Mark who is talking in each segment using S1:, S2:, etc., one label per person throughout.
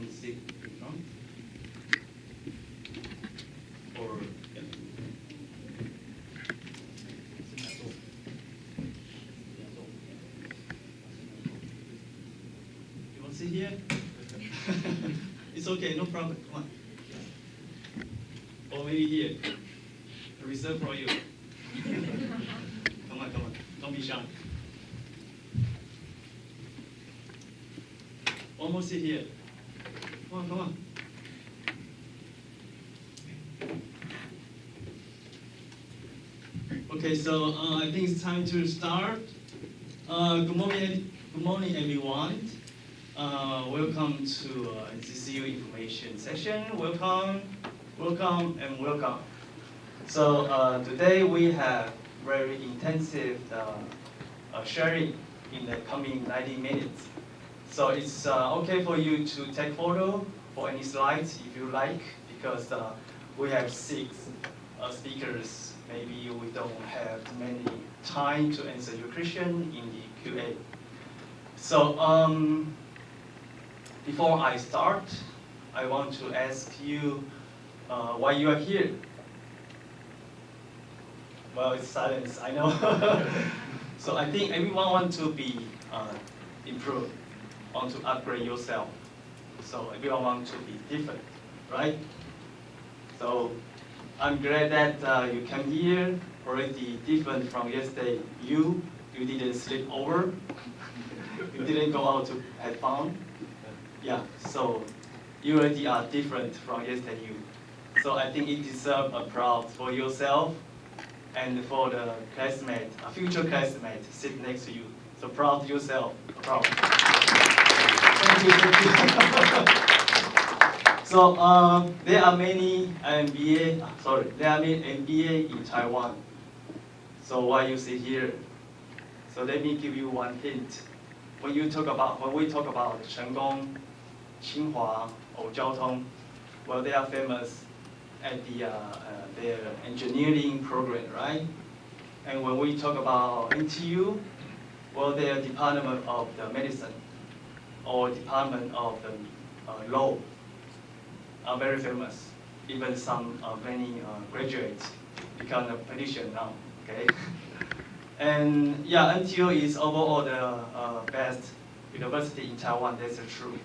S1: want to sit in front? Or, yeah. You want to sit here? It's okay, no problem. Come on. Or maybe here. Reserved for you. Come on, come on. Don't be shy. Almost sit here. Come on, come on. Okay, so I think it's time to start. Good morning, everyone. Welcome to NCCU Information Session. Welcome, welcome, and welcome. So today we have very intensive sharing in the coming 90 minutes. So it's okay for you to take photo for any slides if you like, because we have 6 speakers. Maybe we don't have many time to answer your question in the QA. So before I start, I want to ask you why you are here. Well, it's silence, I know. So I think everyone wants to be improved, want to upgrade yourself. So everyone wants to be different, right? So I'm glad that you came here already different from yesterday. You didn't sleep over. You didn't go out to have fun. Yeah, so you already are different from yesterday you. So I think it deserves applause for yourself and for the classmate, a future classmate sit next to you. So proud yourself, proud. Thank you, thank you. So there are many MBA in Taiwan. So why you sit here? So let me give you one hint. When we talk about Shenggong, Tsinghua, or Jiaotong, well, they are famous at their engineering program, right? And when we talk about NTU, well, their Department of the Medicine or Department of the Law are very famous. Even many graduates become a politician now, okay? And yeah, NTU is overall the best university in Taiwan, that's true.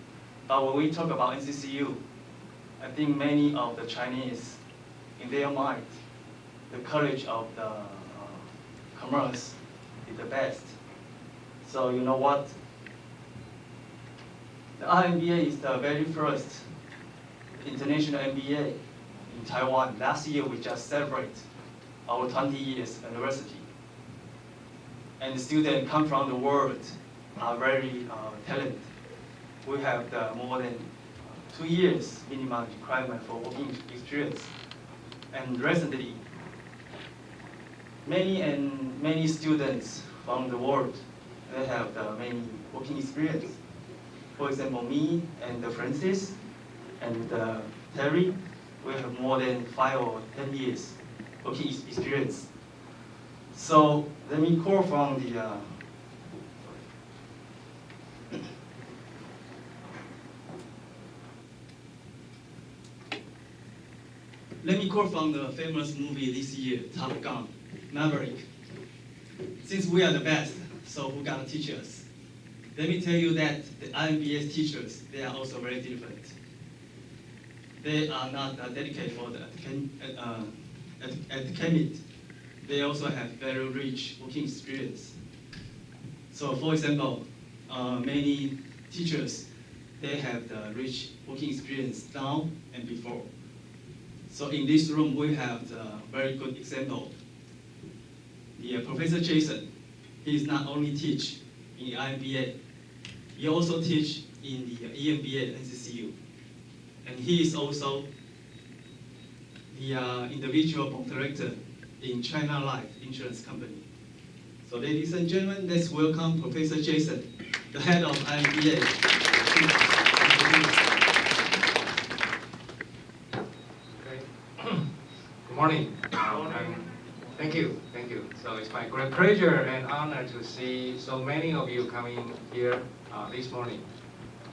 S1: But when we talk about NCCU, I think many of the Chinese, in their mind, the College of the Commerce is the best. So you know what? The IMBA is the very first international MBA in Taiwan. Last year we just celebrated our 20 years anniversary. And the students come from the world are very talented. We have more than 2 years minimum requirement for working experience. And recently, many students from the world, they have many working experience. For example, me and Francis and Terry, we have more than 5 or 10 years working experience. So let me call from the famous movie this year, Top Gun, Maverick. Since we are the best, so who gonna teach us? Let me tell you that the IMBA teachers, they are also very different. They are not dedicated for the academic. They also have very rich working experience. So for example, many teachers, they have the rich working experience now and before. So in this room, we have the very good example. The Professor Jason, he is not only teach in the IMBA, he also teach in the EMBA NCCU. And he is also the individual board director in China Life Insurance Company. So ladies and gentlemen, let's welcome Professor Jason, the head of IMBA.
S2: Okay. Good morning. Thank you. So it's my great pleasure and honor to see so many of you coming here this morning.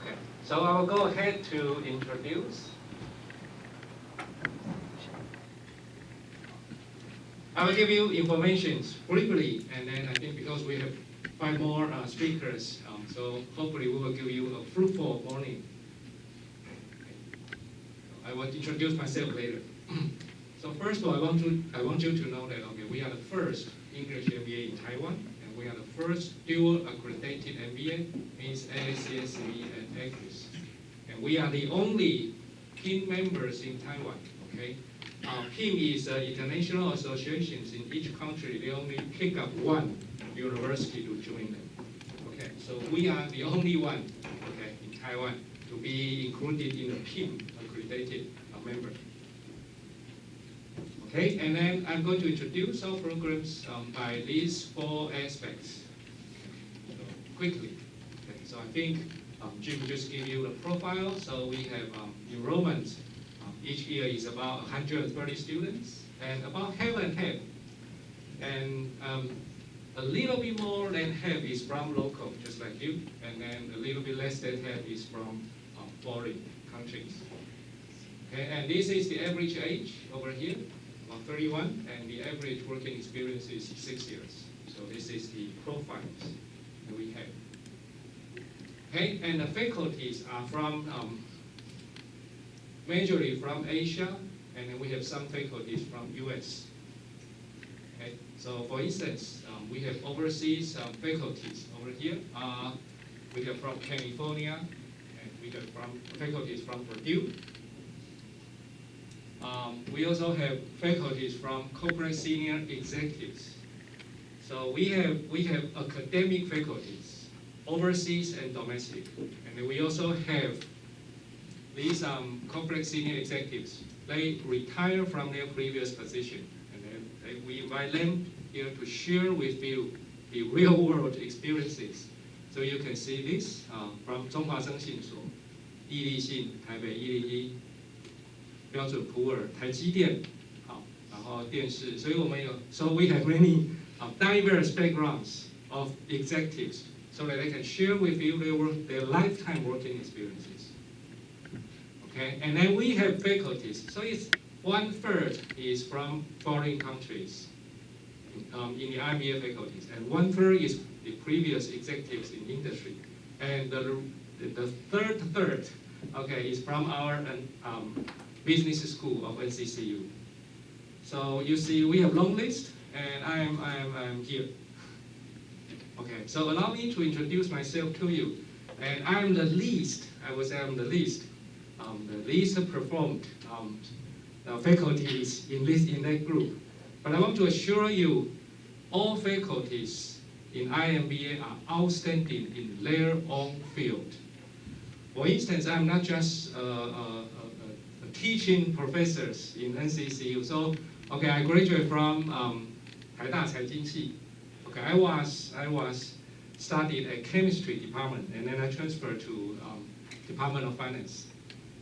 S2: Okay. So I will go ahead to introduce. I will give you information briefly, and then I think because we have 5 more speakers, so hopefully we will give you a fruitful morning. I will introduce myself later. So first of all, I want you to know that we are the first English MBA in Taiwan, and we are the first dual accredited MBA, means AACSB and ACRIS. And we are the only PIN members in Taiwan. Okay, PIN is international associations in each country. They only pick up one university to join them. Okay, so we are the only one, okay, in Taiwan to be included in the PIN accredited member. Okay, and then I'm going to introduce our programs by these 4 aspects. So, quickly. Okay, so I think Jim just gave you the profile. So we have enrollment. Each year is about 130 students, and about half and half. And a little bit more than half is from local, just like you, and then a little bit less than half is from foreign countries. Okay, and this is the average age over here, about 31, and the average working experience is 6 years. So this is the profiles that we have. Okay, and the faculties are from majorly from Asia, and then we have some faculties from US. Okay, so for instance, we have overseas faculties over here. We have from California, and we have from faculties from Purdue. We also have faculties from corporate senior executives. So we have academic faculties, overseas and domestic, and then we also have these corporate senior executives. They retire from their previous position, and then we invite them here to share with you the real-world experiences. So you can see this from 中华生信所、毅力信、台北101、标准普尔、台积电，然后电视。所以我们有 ，so we have many diverse backgrounds of executives, so that they can share with you their lifetime working experiences. Okay, and then we have faculties. So it's 1/3 is from foreign countries in the IMBA faculties, and 1/3 is the previous executives in industry, and the third, okay, is from our business school of NCCU. So you see, we have long list, and I'm here. Okay, so allow me to introduce myself to you, and I'm the least. I would say I'm the least performed faculties in that group. But I want to assure you, all faculties in IMBA are outstanding in their own field. For instance, I'm not just teaching professors in NCCU. So, okay, I graduated from 台大财经系. Okay, I was studied at chemistry department, and then I transferred to Department of Finance.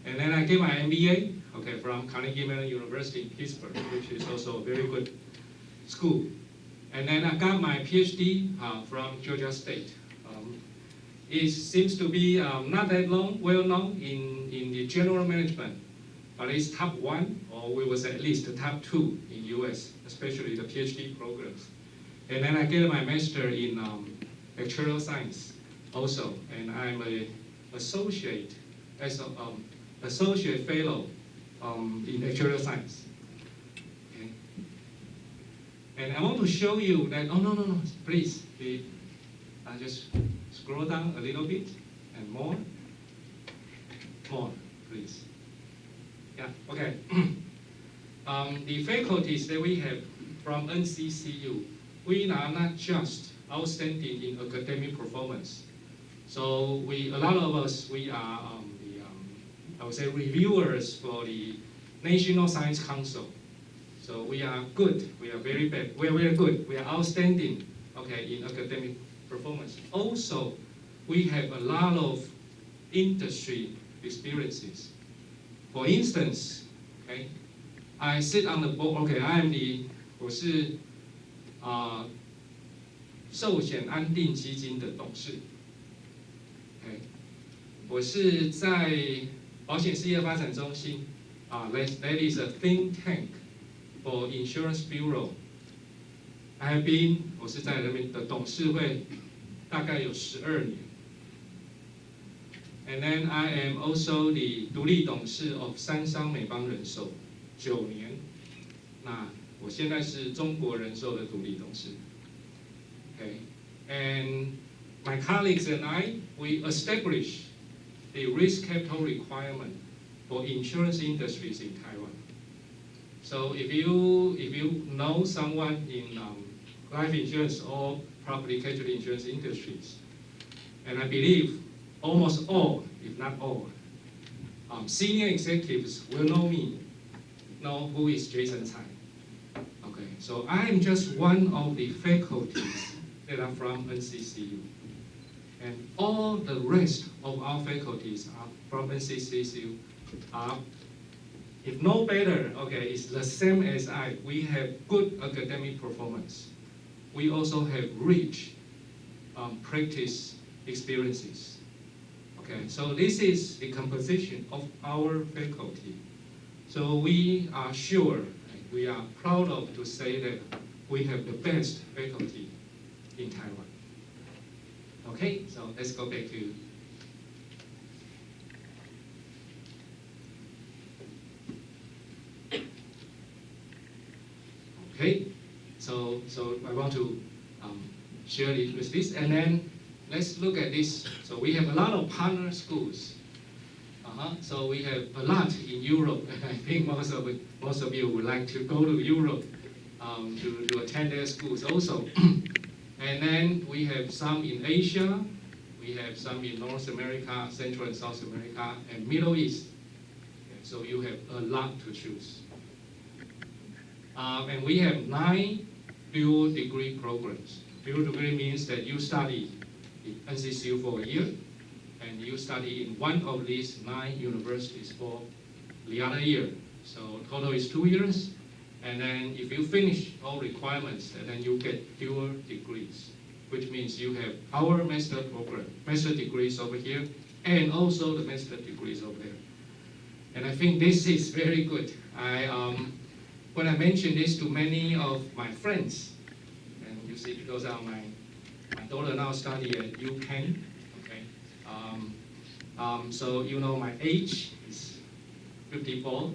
S2: And then I get my MBA, okay, from Carnegie Mellon University in Pittsburgh, which is also a very good school. And then I got my PhD from Georgia State. It seems to be not that well known in the general management, but it's top 1, or we was at least the top 2 in US, especially the PhD programs. And then I get my master in actuarial science also, and I'm an associate fellow in actuarial science. Okay. And I want to show you that, oh no, please, just scroll down a little bit and more, please. Yeah, okay. The faculties that we have from NCCU, we are not just outstanding in academic performance. So a lot of us, we are I would say reviewers for the National Science Council. So we are good, we are very bad, we are very good, we are outstanding, okay, in academic performance. Also, we have a lot of industry experiences. For instance, okay, I sit on the board, okay, I 是寿险安定基金的董事。Okay. 我是在保险事业发展中心that is a think tank for insurance bureau. I have been 我是在那边的董事会大概有12年。And then I am also the 独立董事 of 三商美邦人寿9年。那我现在是中国人寿的独立董事。Okay, and my colleagues and I, we established the risk capital requirement for insurance industries in Taiwan. So if you know someone in life insurance or property casualty insurance industries, and I believe almost all, if not all, senior executives will know who is Jason Tsai. Okay, so I am just one of the faculties that are from NCCU. And all the rest of our faculties are from NCCU. If no better, okay, it's the same as I. We have good academic performance. We also have rich practice experiences. Okay, so this is the composition of our faculty. So we are sure, we are proud of to say that we have the best faculty in Taiwan. Okay, so let's go back to okay. So I want to share it with this, and then let's look at this. So we have a lot of partner schools. So we have a lot in Europe, and I think most of you would like to go to Europe to attend their schools also. And then we have some in Asia, we have some in North America, Central and South America, and Middle East. Okay, so you have a lot to choose. And we have 9 dual degree programs. Dual degree means that you study in NCCU for a year, and you study in one of these 9 universities for the other year. So total is 2 years. And then if you finish all requirements, and then you get dual degrees, which means you have our master program, master degrees over here, and also the master degrees over there. And I think this is very good. When I mention this to many of my friends, and you see, because my daughter now study at UPenn, okay. So you know my age is 54.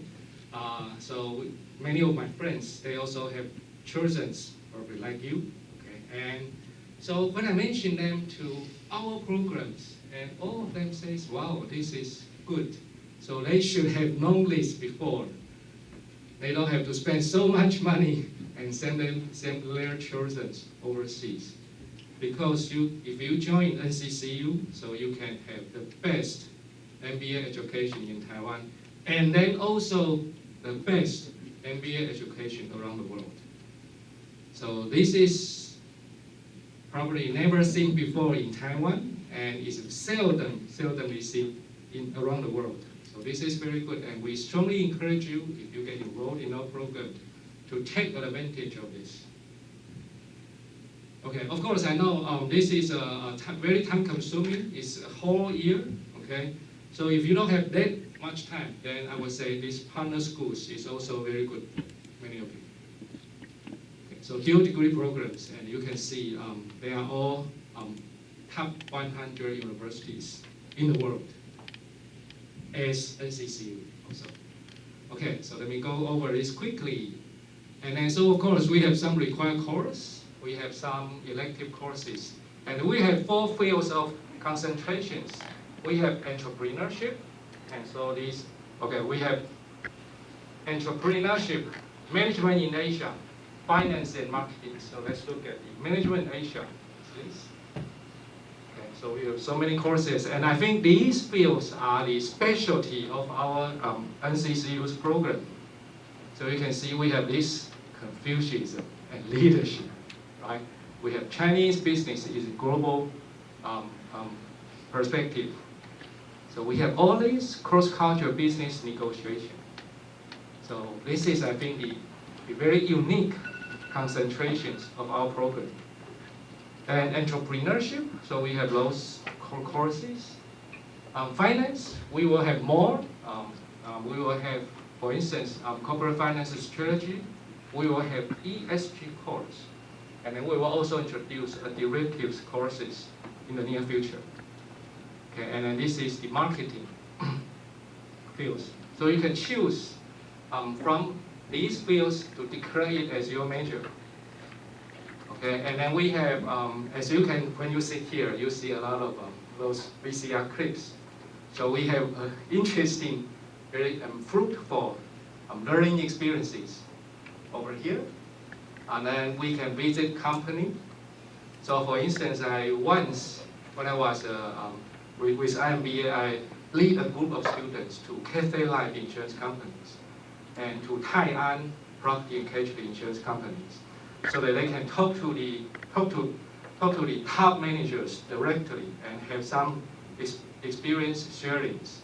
S2: So many of my friends, they also have children, probably like you, okay? And so when I mention them to our programs, and all of them says, wow, this is good. So they should have known this before. They don't have to spend so much money and send their children overseas. Because if you join NCCU, so you can have the best MBA education in Taiwan, and then also the best MBA education around the world. So this is probably never seen before in Taiwan, and is seldomly seen around the world. So this is very good, and we strongly encourage you, if you get enrolled in our program, to take advantage of this. Okay, of course I know this is very time-consuming. It's a whole year. Okay, so if you don't have that much time, then I would say this partner schools is also very good, many of you. Okay, so dual degree programs, and you can see they are all top 100 universities in the world, as NCCU also. Okay, so let me go over this quickly. And then, so of course, we have some required courses, we have some elective courses, and we have 4 fields of concentrations. We have entrepreneurship, and so these, okay, we have entrepreneurship, management in Asia, finance and marketing. So let's look at the management in Asia, please. Okay, so we have so many courses, and I think these fields are the specialty of our NCCU's program. So you can see we have this Confucianism and leadership, right? We have Chinese business is a global perspective. So we have all these cross-cultural business negotiation. So this is, I think, the very unique concentrations of our program. And entrepreneurship, so we have those core courses. Finance, we will have more. We will have, for instance, corporate finance strategy. We will have ESG course. And then we will also introduce derivatives courses in the near future. Okay, and then this is the marketing fields. So you can choose from these fields to declare it as your major. Okay, and then we have, as you can, when you sit here, you see a lot of those VCR clips. So we have interesting, very fruitful learning experiences over here. And then we can visit company. So for instance, when I was with IMBA, I lead a group of students to Cathay Life insurance companies and to Tai'an property and casualty insurance companies, so that they can talk to the top managers directly and have some experience sharings.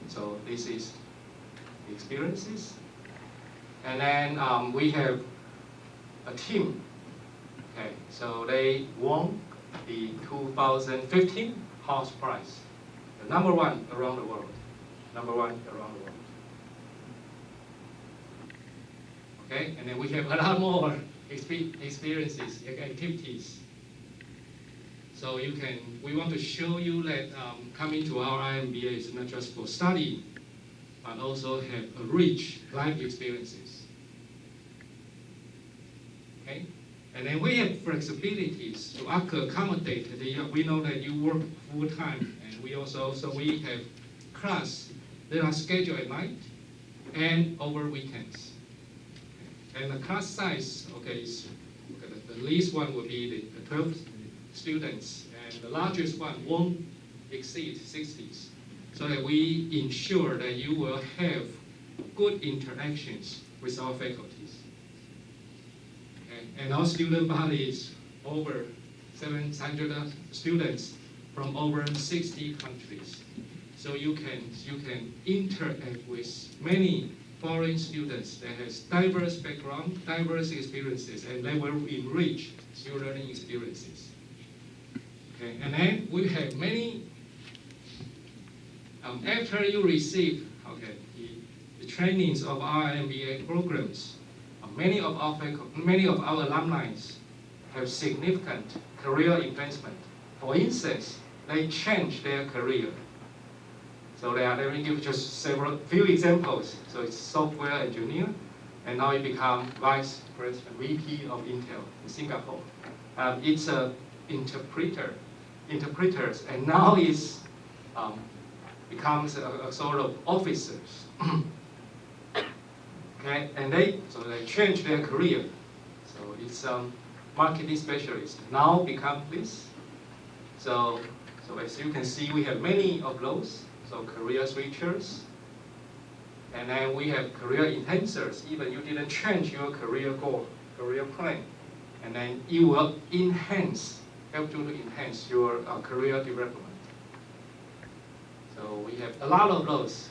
S2: So this is the experiences. And then we have a team. Okay, so they won the 2015 house prize, the #1 around the world. #1 around the world. Okay, and then we have a lot more experiences, activities. So we want to show you that coming to our IMBA is not just for study, but also have a rich life experiences. Okay, and then we have flexibilities to accommodate. We know that you work full time, and we have class that are scheduled at night and over weekends. And the class size, the least one will be the 12 students, and the largest one won't exceed 60s, so that we ensure that you will have good interactions with our faculties. And our student body is over 700 students from over 60 countries. So you can interact with many foreign students that has diverse background, diverse experiences, and they will enrich your learning experiences. Okay, and then we have many, after you receive the trainings of our MBA programs, many of our alumni have significant career advancement. For instance, they change their career. So let me give just few examples. So it's software engineer, and now he become vice president, VP of Intel in Singapore. It's interpreters, and now is becomes a sort of officers. Okay, and they change their career. So it's marketing specialist now become this. So as you can see, we have many of those. So career switchers, and then we have career enhancers. Even you didn't change your career goal, career plan, and then you will help you to enhance your career development. So we have a lot of those.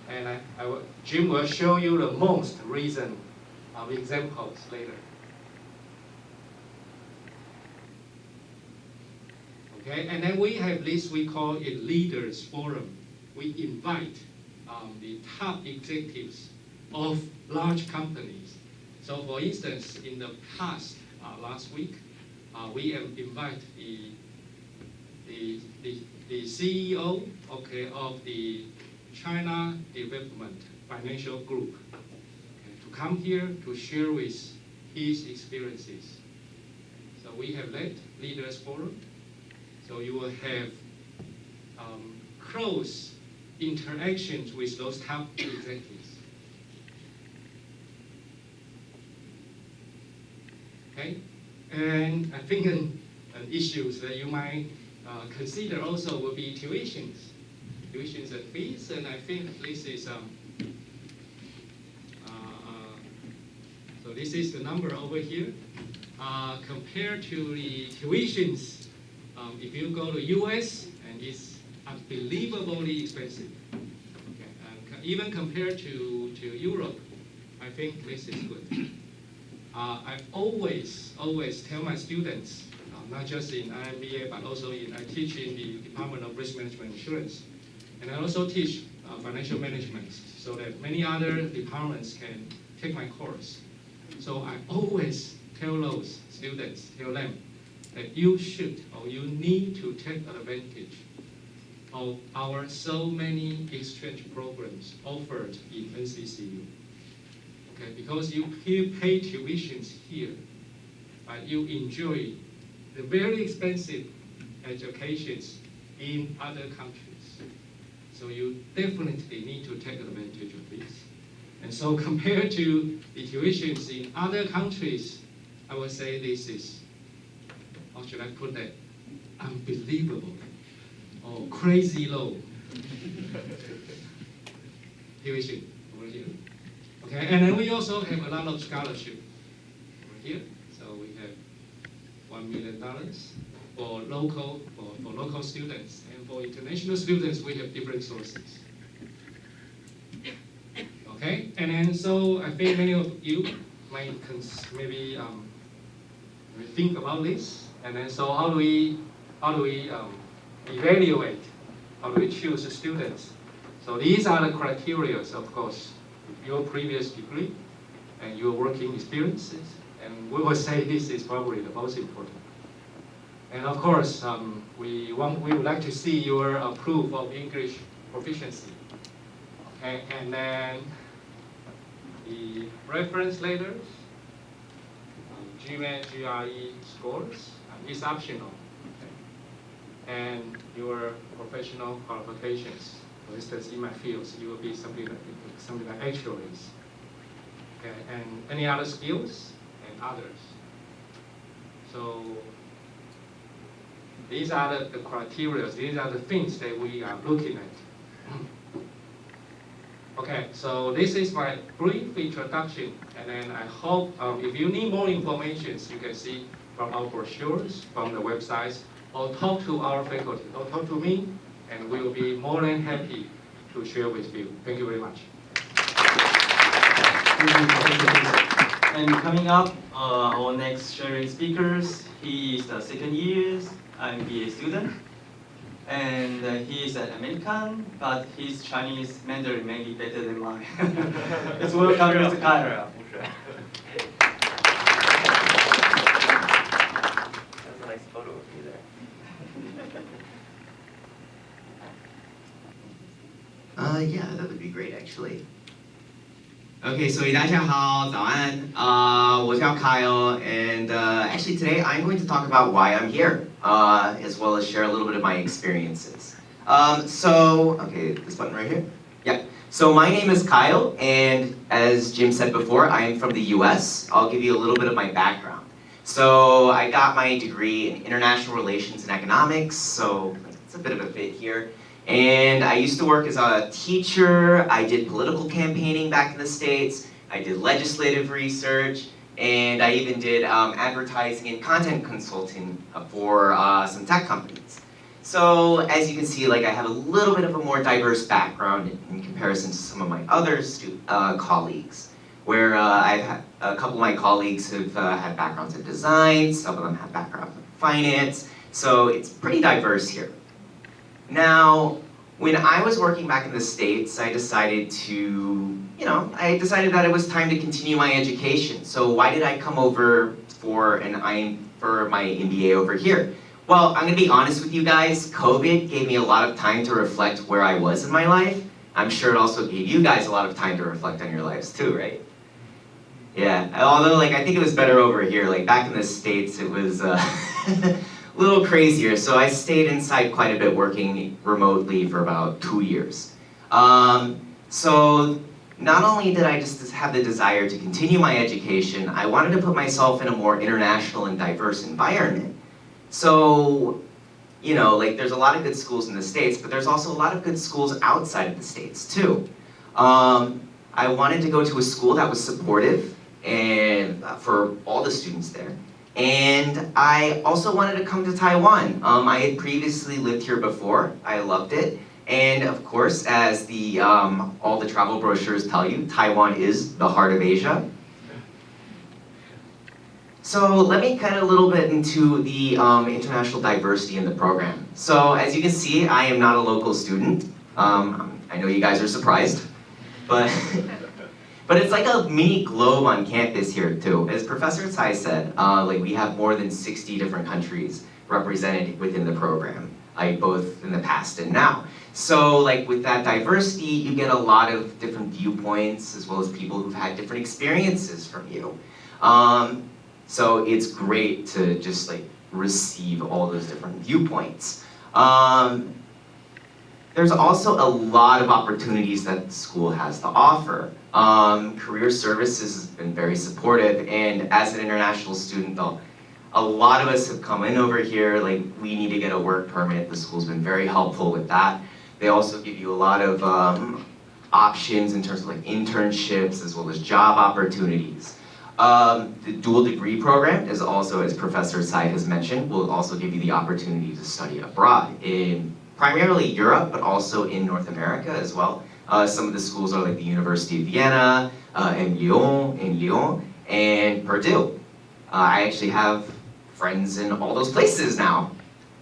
S2: And Jim will show you the most recent examples later. Okay, and then we have this, we call it Leaders Forum. We invite the top executives of large companies. So for instance, in the past, last week, we have invited the CEO of the China Development Financial Group to come here to share with his experiences. So we have that Leaders Forum. So you will have close interactions with those top executives. Okay, and I think an issues that you might consider also will be tuitions and fees, and I think this is so this is the number over here compared to the tuitions. If you go to US, and it's unbelievably expensive. Okay. Even compared to Europe, I think this is good. I always tell my students, not just in IMBA, but also I teach in the Department of Risk Management Insurance. And I also teach financial management so that many other departments can take my course. So I always tell those students, tell them that you should or you need to take advantage of our so many exchange programs offered in NCCU. Okay, because you pay tuitions here, but you enjoy the very expensive educations in other countries. So you definitely need to take advantage of this. And so compared to the tuitions in other countries, I would say this is, how should I put that, unbelievable or crazy low tuition over here. Okay, and then we also have a lot of scholarship over here. So we have $1 million for local students, and for international students, we have different sources. Okay, and then so I think many of you might maybe think about this, and then so how do we evaluate, how do we choose the students? So these are the criteria, of course, your previous degree and your working experiences, and we will say this is probably the most important. And of course, we would like to see your proof of English proficiency. Okay, and then the reference letters, GMAT, GRE scores is optional. Okay. And your professional qualifications. For instance, in my fields, you will be something like actuaries. Okay, and any other skills and others. So these are the criteria, these are the things that we are looking at. Okay, so this is my brief introduction, and then I hope if you need more information, you can see from our brochures, from the websites, or talk to our faculty, or talk to me, and we will be more than happy to share with you. Thank you very much.
S1: And coming up, our next sharing speakers, he is the second year IMBA student, and he is an American, but his Chinese Mandarin may be better than mine. Let's welcome Mr. Kyle.
S3: That's a nice photo of you there.
S4: Yeah, that would be great actually. Okay, so 大家好，早安。我叫 Kyle, and actually today I'm going to talk about why I'm here, as well as share a little bit of my experiences. Okay, this button right here. Yeah. So my name is Kyle, and as Jim said before, I am from the U.S. I'll give you a little bit of my background. So I got my degree in international relations and economics, so it's a bit of a fit here. And I used to work as a teacher. I did political campaigning back in the States. I did legislative research, and I even did advertising and content consulting for some tech companies. So as you can see, like I have a little bit of a more diverse background in comparison to some of my other colleagues, where I've had a couple of my colleagues have had backgrounds in design, some of them have backgrounds in finance, so it's pretty diverse here. Now, when I was working back in the States, I decided that it was time to continue my education. So why did I come over for my MBA over here? Well, I'm gonna be honest with you guys, COVID gave me a lot of time to reflect where I was in my life. I'm sure it also gave you guys a lot of time to reflect on your lives too, right? Yeah, although like I think it was better over here. Like back in the States, it was a little crazier. So I stayed inside quite a bit working remotely for about 2 years. So not only did I just have the desire to continue my education, I wanted to put myself in a more international and diverse environment. So, you know, like there's a lot of good schools in the States, but there's also a lot of good schools outside of the States too. I wanted to go to a school that was supportive and for all the students there. And I also wanted to come to Taiwan. I had previously lived here before. I loved it. And of course, as all the travel brochures tell you, Taiwan is the heart of Asia. So let me cut a little bit into the international diversity in the program. So as you can see, I am not a local student. I know you guys are surprised, but but it's like a mini globe on campus here too. As Professor Tsai said, like we have more than 60 different countries represented within the program, like both in the past and now. So like with that diversity, you get a lot of different viewpoints as well as people who've had different experiences from you. So it's great to just like receive all those different viewpoints. There's also a lot of opportunities that the school has to offer. Career Services has been very supportive, and as an international student though, a lot of us have come in over here, like we need to get a work permit. The school's been very helpful with that. They also give you a lot of options in terms of like internships as well as job opportunities. The dual degree program is also, as Professor Tsai has mentioned, will also give you the opportunity to study abroad in primarily Europe, but also in North America as well. Some of the schools are like the University of Vienna, in Lyon, and Purdue. I actually have friends in all those places now.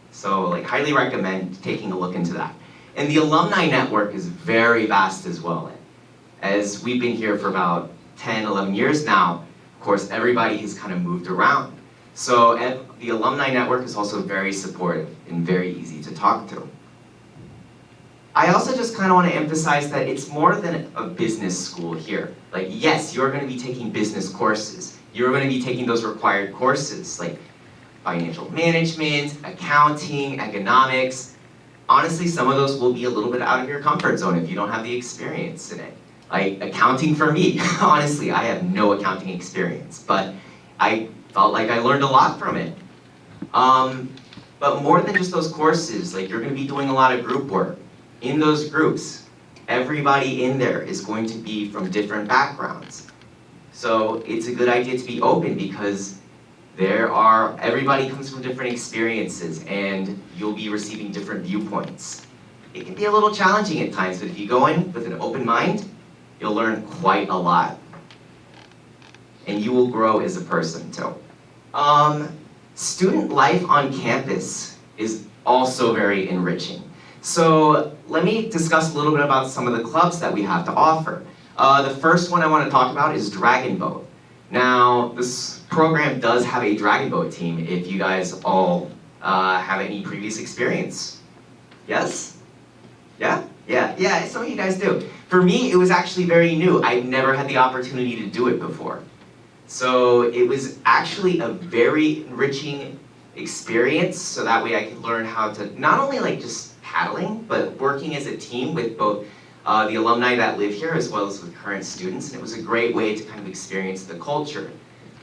S4: So like highly recommend taking a look into that. And the alumni network is very vast as well. As we've been here for about 10, 11 years now, of course, everybody has kind of moved around. So the alumni network is also very supportive and very easy to talk to. I also just kind of want to emphasize that it's more than a business school here. Like, yes, you're going to be taking business courses. You're going to be taking those required courses like financial management, accounting, economics. Honestly, some of those will be a little bit out of your comfort zone if you don't have the experience in it. Like accounting for me, honestly, I have no accounting experience, but I felt like I learned a lot from it. But more than just those courses, like you're going to be doing a lot of group work. In those groups, everybody in there is going to be from different backgrounds. So it's a good idea to be open because everybody comes from different experiences and you'll be receiving different viewpoints. It can be a little challenging at times, but if you go in with an open mind, you'll learn quite a lot. And you will grow as a person too. Student life on campus is also very enriching. So let me discuss a little bit about some of the clubs that we have to offer. The first one I want to talk about is Dragon Boat. Now, this program does have a Dragon Boat team if you guys all have any previous experience. Yes? Yeah, some of you guys do. For me, it was actually very new. I've never had the opportunity to do it before. So it was actually a very enriching experience, so that way I could learn how to not only like just paddling, but working as a team with both the alumni that live here as well as with current students, and it was a great way to kind of experience the culture.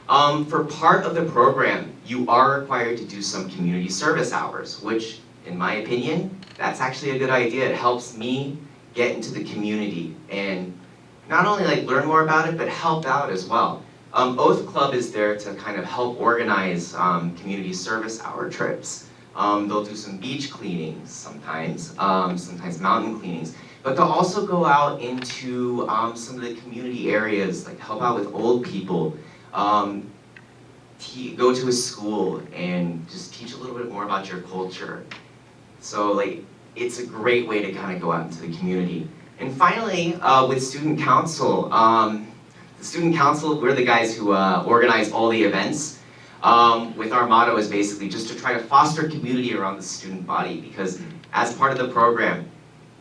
S4: For part of the program, you are required to do some community service hours, which, in my opinion, that's actually a good idea. It helps me get into the community and not only like learn more about it, but help out as well. Oath Club is there to kind of help organize community service hour trips. They'll do some beach cleanings sometimes, sometimes mountain cleanings, but they'll also go out into some of the community areas, like help out with old people, go to a school and just teach a little bit more about your culture. So like, it's a great way to kind of go out into the community. And finally, with student council, the student council, we're the guys who organize all the events. With our motto is basically just to try to foster community around the student body, because as part of the program,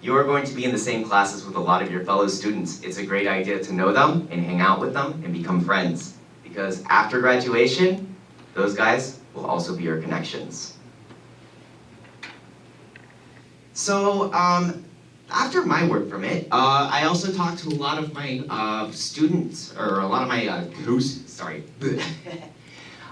S4: you're going to be in the same classes with a lot of your fellow students. It's a great idea to know them and hang out with them and become friends, because after graduation, those guys will also be your connections. So after my work from it, I also talked to a lot of my students, or a lot of my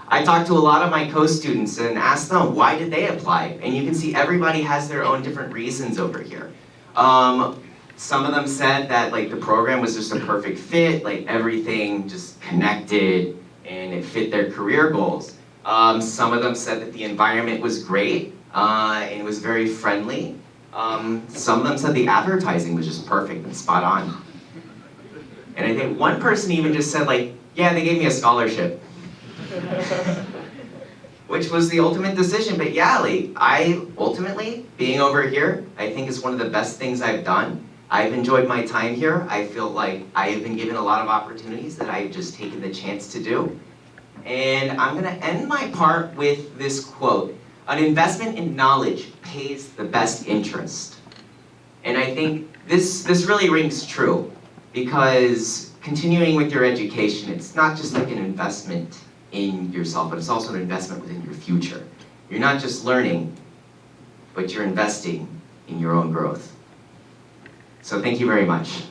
S4: I talked to a lot of my co-students and asked them why did they apply, and you can see everybody has their own different reasons over here. Some of them said that like the program was just a perfect fit, like everything just connected and it fit their career goals. Some of them said that the environment was great and it was very friendly. Some of them said the advertising was just perfect and spot on. And I think one person even just said like, yeah, they gave me a scholarship. which was the ultimate decision. But yeah, I ultimately, being over here, I think is one of the best things I've done. I've enjoyed my time here. I feel like I have been given a lot of opportunities that I've just taken the chance to do. And I'm gonna end my part with this quote: "An investment in knowledge pays the best interest." And I think this really rings true, because continuing with your education, it's not just like an investment in yourself, but it's also an investment within your future. You're not just learning, but you're investing in your own growth. So thank you very much.